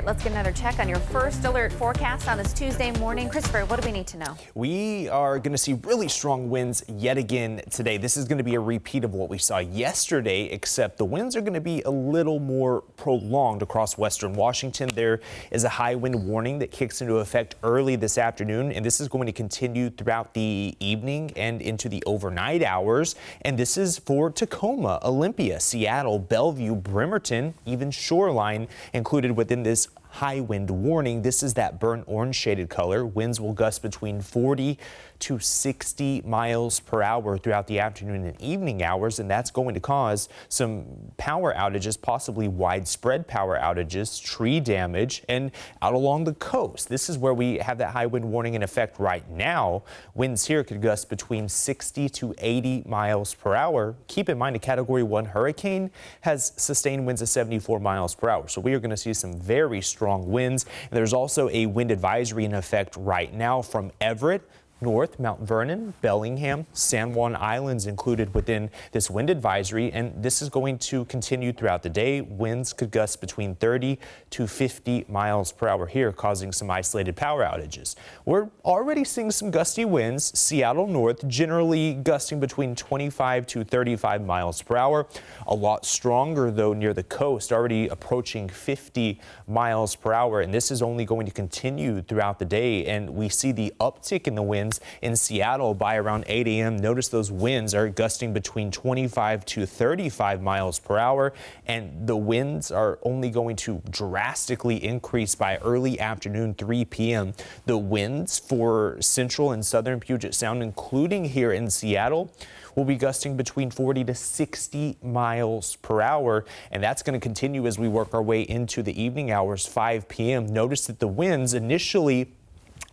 right, let's get another check on your first alert forecast on this Tuesday morning. Christopher, what do we need to know? We are going to see really strong winds yet again today. This is going to be a repeat of what we saw yesterday, except the winds are going to be a little more prolonged across western Washington. There is a high wind warning that kicks into effect early this afternoon, and this is going to continue throughout the evening and into the overnight hours. And this is for Tacoma, Olympia, Seattle, Bellevue, Bremerton, even Shoreline included within this high wind warning. This is that burnt orange shaded color. Winds will gust between 40 to 60 miles per hour throughout the afternoon and evening hours, and that's going to cause some power outages, possibly widespread power outages, tree damage, and out along the coast. This is where we have that high wind warning in effect right now. Winds here could gust between 60 to 80 miles per hour. Keep in mind, a Category 1 hurricane has sustained winds of 74 miles per hour, so we are going to see some very strong winds. And there's also a wind advisory in effect right now from Everett north, Mount Vernon, Bellingham, San Juan Islands included within this wind advisory, and this is going to continue throughout the day. Winds could gust between 30 to 50 miles per hour here, causing some isolated power outages. We're already seeing some gusty winds. Seattle north generally gusting between 25 to 35 miles per hour. A lot stronger though near the coast, already approaching 50 miles per hour, and this is only going to continue throughout the day. And we see the uptick in the winds in Seattle by around 8 a.m. Notice those winds are gusting between 25 to 35 miles per hour, and the winds are only going to drastically increase by early afternoon, 3 p.m. The winds for central and southern Puget Sound, including here in Seattle, will be gusting between 40 to 60 miles per hour, and that's going to continue as we work our way into the evening hours, 5 p.m. Notice that the winds initially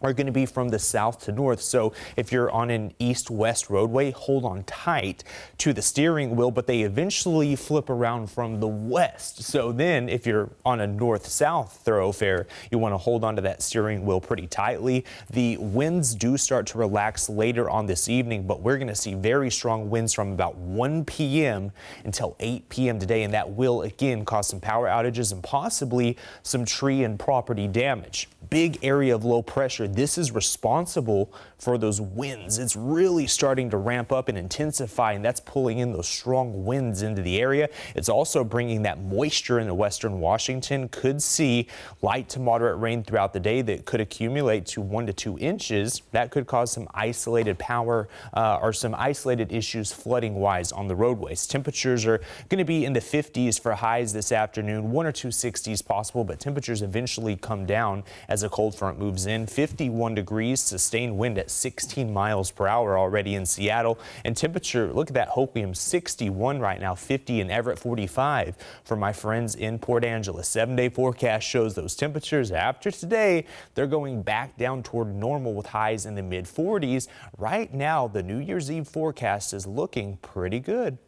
are going to be from the south to north. So if you're on an east-west roadway, hold on tight to the steering wheel, but they eventually flip around from the west. So then if you're on a north-south thoroughfare, you want to hold on to that steering wheel pretty tightly. The winds do start to relax later on this evening, but we're going to see very strong winds from about 1 p.m. until 8 p.m. today, and that will again cause some power outages and possibly some tree and property damage. Big area of low pressure. This is responsible for those winds. It's really starting to ramp up and intensify, and that's pulling in those strong winds into the area. It's also bringing that moisture into western Washington. Could see light to moderate rain throughout the day that could accumulate to 1 to 2 inches. That could cause some isolated power or some isolated issues flooding wise on the roadways. Temperatures are going to be in the 50s for highs this afternoon, 1 or 2 60s possible, but temperatures eventually come down as a cold front moves in. 51 degrees, sustained wind at 16 miles per hour already in Seattle. And temperature, look at that, Hoquiam 61 right now, 50 in Everett, 45 for my friends in Port Angeles. 7-day forecast shows those temperatures after today, they're going back down toward normal with highs in the mid 40s. Right now, the New Year's Eve forecast is looking pretty good.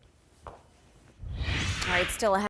All right, still ahead.